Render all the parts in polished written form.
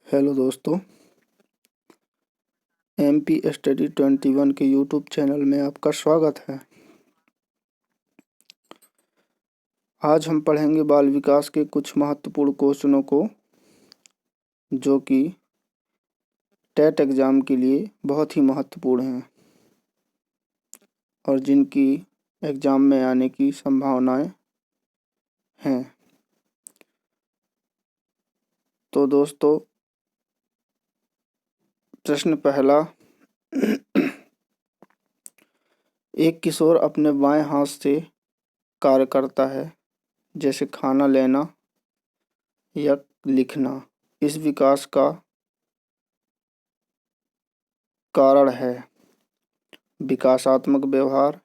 Hello दोस्तों, MP study 21 के YouTube channel में आपका स्वागत है। आज हम पढ़ेंगे बाल विकास के कुछ महत्वपूर्ण क्वेश्चनों को जो कि टेट एग्ज़ाम के लिए बहुत ही महत्वपूर्ण हैं और जिनकी एग्ज़ाम में आने की संभावनाएं हैं। तो दोस्तों, प्रश्न पहला। एक किशोर अपने बाएं हाथ से कार्य करता है, जैसे खाना लेना या लिखना। इस विकास का कारण है विकासात्मक व्यवहार,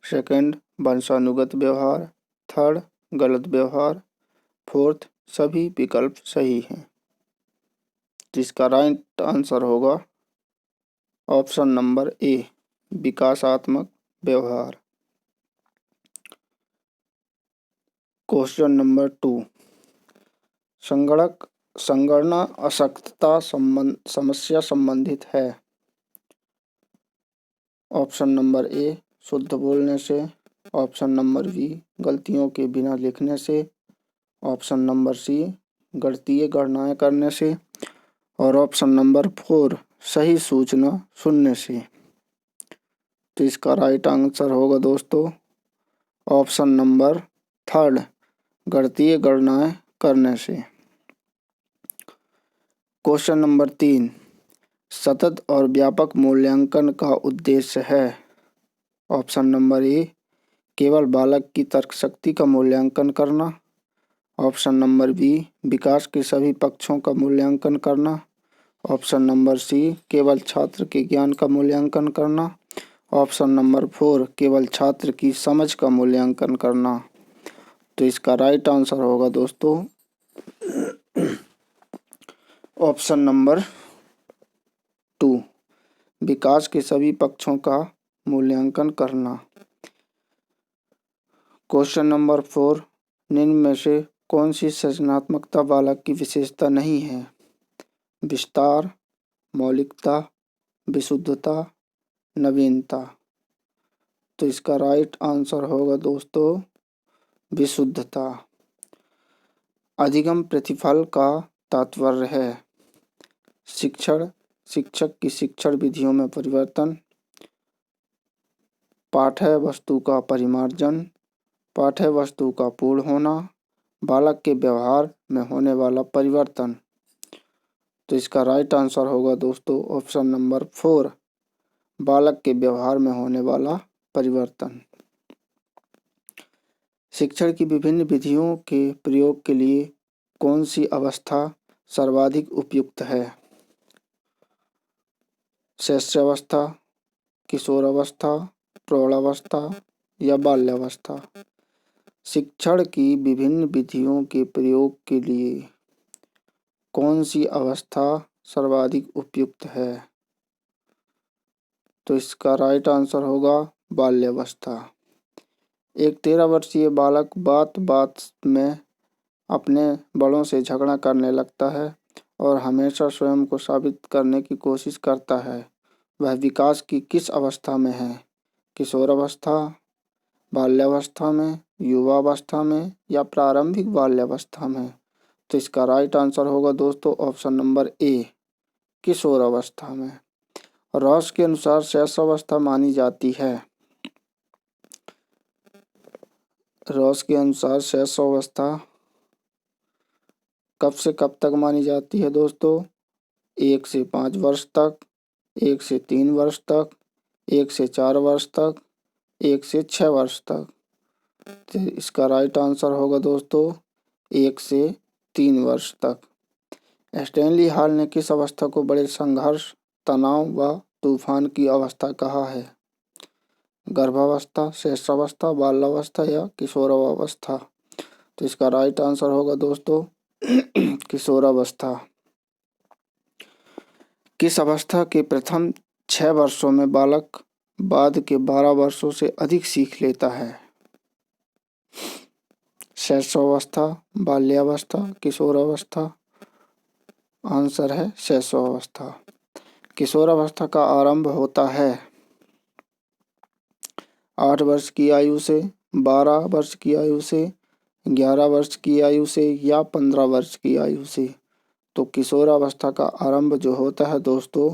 सेकंड वंशानुगत व्यवहार, थर्ड गलत व्यवहार, फोर्थ सभी विकल्प सही हैं। जिसका राइट आंसर होगा ऑप्शन नंबर ए, विकासात्मक व्यवहार। Question number 2। संगणना अशक्तता समस्या संबंधित है। ऑप्शन नंबर ए, शुद्ध बोलने से। ऑप्शन नंबर बी, गलतियों के बिना लिखने से। ऑप्शन नंबर सी, गणितीय गणनाएं करने से। और ऑप्शन नंबर 4, सही सूचना सुनने से। तो इसका राइट आंसर होगा दोस्तों ऑप्शन नंबर 3, गणितीय गणनाएं करने से। Question number 3। सतत और व्यापक मूल्यांकन का उद्देश्य है। ऑप्शन नंबर ए, केवल बालक की तर्क शक्ति का मूल्यांकन करना। ऑप्शन नंबर बी, विकास के सभी पक्षों का मूल्यांकन करना। ऑप्शन नंबर सी, केवल छात्र के ज्ञान का मूल्यांकन करना। ऑप्शन नंबर 4, केवल छात्र की समझ का मूल्यांकन करना। तो इसका राइट आंसर होगा दोस्तों ऑप्शन नंबर 2, विकास के सभी पक्षों का मूल्यांकन करना। Question number 4। निम्न में से कौन सी सृजनात्मकता बालक की विशेषता नहीं है? विस्तार, मौलिकता, विशुद्धता, नवीनता। तो इसका राइट आंसर होगा दोस्तों विशुद्धता। अधिगम प्रतिफल का तात्पर्य है शिक्षक की शिक्षण विधियों में परिवर्तन, पाठ्य वस्तु का परिमार्जन, पाठ्य वस्तु का पूर्ण होना, बालक के व्यवहार में होने वाला परिवर्तन। तो इसका राइट आंसर होगा दोस्तों ऑप्शन नंबर 4, बालक के व्यवहार में होने वाला परिवर्तन। शिक्षण की विभिन्न विधियों के प्रयोग के लिए कौन सी अवस्था सर्वाधिक उपयुक्त है? शैशवावस्था, किशोरावस्था, प्रौढ़ावस्था या बाल्यावस्था। शिक्षण की विभिन्न विधियों के प्रयोग के लिए कौन सी अवस्था सर्वाधिक उपयुक्त है? तो इसका राइट आंसर होगा बाल्यावस्था। एक 13 वर्षीय बालक बात बात में अपने बड़ों से झगड़ा करने लगता है और हमेशा स्वयं को साबित करने की कोशिश करता है। वह विकास की किस अवस्था में है? किशोरावस्था, बाल्यावस्था में, युवावस्था में या प्रारंभिक बाल्यावस्था में? तो इसका राइट आंसर होगा दोस्तों ऑप्शन नंबर ए, किशोरावस्था में। रॉस के अनुसार शैशवावस्था मानी जाती है। रॉस के अनुसार शैशवावस्था कब से कब तक मानी जाती है दोस्तों? 1 से 5 वर्ष तक, 1 से 3 वर्ष तक, 1 से 4 वर्ष तक, 1 से 6 वर्ष तक। तो इसका राइट आंसर होगा दोस्तों 1 से 3 वर्ष तक। स्टैनली हॉल ने किस अवस्था को बड़े संघर्ष, तनाव व तूफान की अवस्था कहा है? गर्भावस्था, शैशवावस्था, बाल्यावस्था या किशोरावस्था? तो इसका राइट आंसर होगा दोस्तों किशोरावस्था। किस अवस्था के प्रथम 6 वर्षों में बालक बाद के 12 वर्षों से अधिक सीख लेता है? शैशवावस्था, बाल्यावस्था, किशोरावस्था आंसर है शैशवावस्था। किशोरावस्था का आरंभ होता है 8 वर्ष की आयु से, 12 वर्ष की आयु से, 11 वर्ष की आयु से या 15 वर्ष की आयु से। तो किशोरावस्था का आरंभ जो होता है दोस्तों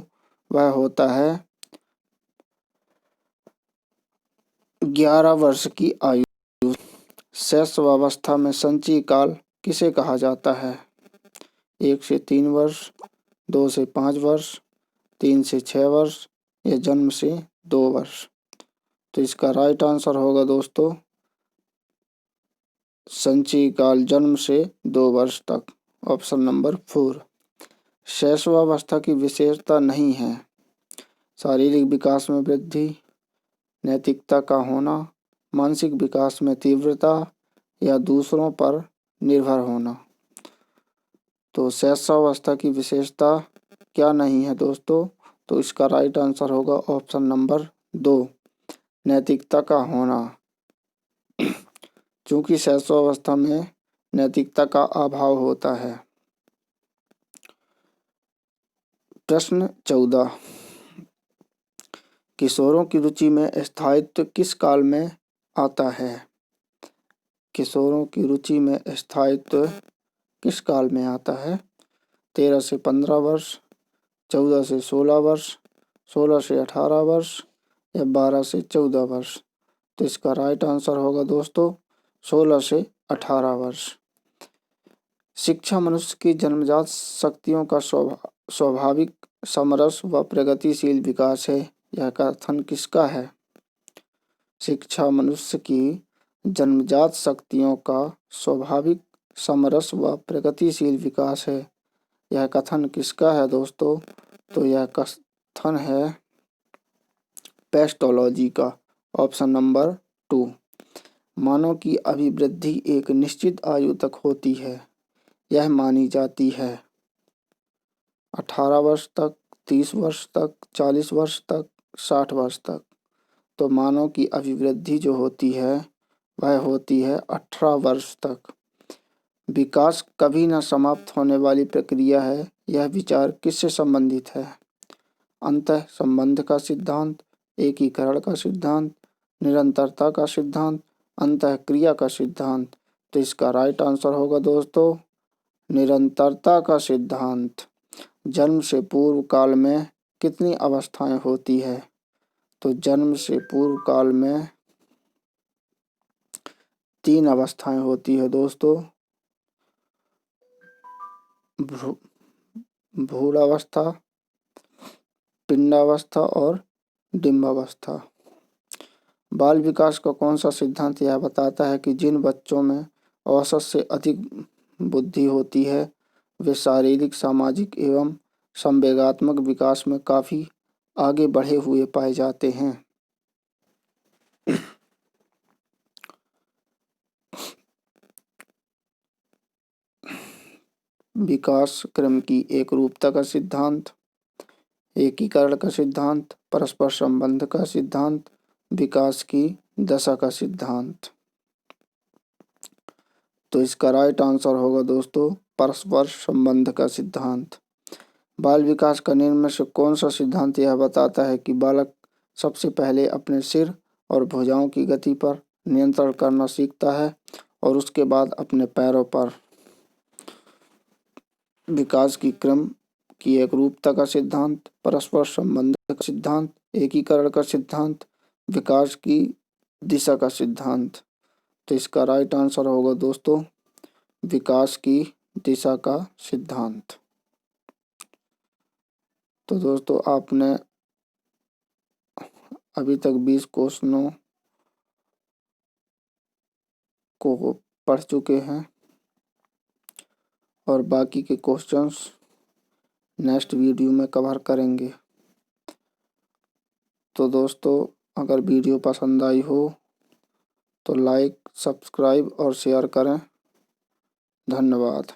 वह होता है 11 वर्ष की आयु। शैशवावस्था में संचयी काल किसे कहा जाता है? 1 से 3 वर्ष, 2 से 5 वर्ष, 3 से 6 वर्ष या जन्म से 2 वर्ष। तो इसका राइट आंसर होगा दोस्तों संचयी काल जन्म से 2 वर्ष तक, ऑप्शन नंबर 4। शैशवावस्था की विशेषता नहीं है शारीरिक विकास में वृद्धि, नैतिकता का होना, मानसिक विकास में तीव्रता या दूसरों पर निर्भर होना। तो शैशवावस्था की विशेषता क्या नहीं है दोस्तों? तो इसका राइट आंसर होगा ऑप्शन नंबर 2, नैतिकता का होना। क्योंकि शैशवावस्था में नैतिकता का अभाव होता है। प्रश्न 14, किशोरों की रुचि में स्थायित्व किस काल में आता है? किशोरों की रुचि में स्थायित्व किस काल में आता है? 13 से 15 वर्ष, 14 से 16 वर्ष, 16 से 18 वर्ष या 12 से 14 वर्ष। तो इसका राइट आंसर होगा दोस्तों 16 से 18 वर्ष। शिक्षा मनुष्य की जन्मजात शक्तियों का स्वाभाविक समरस व प्रगतिशील विकास है। यह कथन किसका है? शिक्षा मनुष्य की जन्मजात शक्तियों का स्वाभाविक समरस व प्रगतिशील विकास है। यह कथन किसका है दोस्तों? तो यह कथन है पेस्टोलॉजी का, ऑप्शन नंबर 2। मानव की अभिवृद्धि एक निश्चित आयु तक होती है, यह मानी जाती है। 18 वर्ष तक, 30 वर्ष तक, 40 वर्ष तक, 60 वर्ष तक। तो मानव की अभिवृद्धि जो होती है वह होती है 18 वर्ष तक। विकास कभी न समाप्त होने वाली प्रक्रिया है। यह विचार किससे संबंधित है? अंतः संबंध का सिद्धांत, एकीकरण का सिद्धांत, निरंतरता का सिद्धांत, अंतः क्रिया का सिद्धांत। तो इसका राइट आंसर होगा दोस्तों निरंतरता का सिद्धांत। जन्म से पूर्व काल में कितनी अवस्थाएं होती है? तो जन्म से पूर्व काल में 3 अवस्थाएं होती है दोस्तों, भ्रूणावस्था, पिंडावस्था और डिंबावस्था। बाल विकास का कौन सा सिद्धांत यह बताता है कि जिन बच्चों में औसत से अधिक बुद्धि होती है वे शारीरिक, सामाजिक एवं संवेगात्मक विकास में काफी आगे बढ़े हुए पाए जाते हैं? विकास क्रम की एकरूपता का सिद्धांत, एकीकरण का सिद्धांत, परस्पर संबंध का सिद्धांत, विकास की दशा का सिद्धांत। तो इसका राइट आंसर होगा दोस्तों परस्पर संबंध का सिद्धांत। बाल विकास का निम्न में से कौन सा सिद्धांत यह बताता है कि बालक सबसे पहले अपने सिर और भुजाओं की गति पर नियंत्रण करना सीखता है और उसके बाद अपने पैरों पर? विकास की क्रम की एकरूपता का सिद्धांत, परस्पर संबंध का सिद्धांत, एकीकरण का सिद्धांत, विकास की दिशा का सिद्धांत। तो इसका राइट आंसर होगा दोस्तों विकास की दिशा का सिद्धांत। तो दोस्तों आपने अभी तक 20 क्वेश्चनों को पढ़ चुके हैं और बाकी के क्वेश्चंस नेक्स्ट वीडियो में कवर करेंगे। तो दोस्तों अगर वीडियो पसंद आई हो तो लाइक, सब्सक्राइब और शेयर करें। धन्यवाद।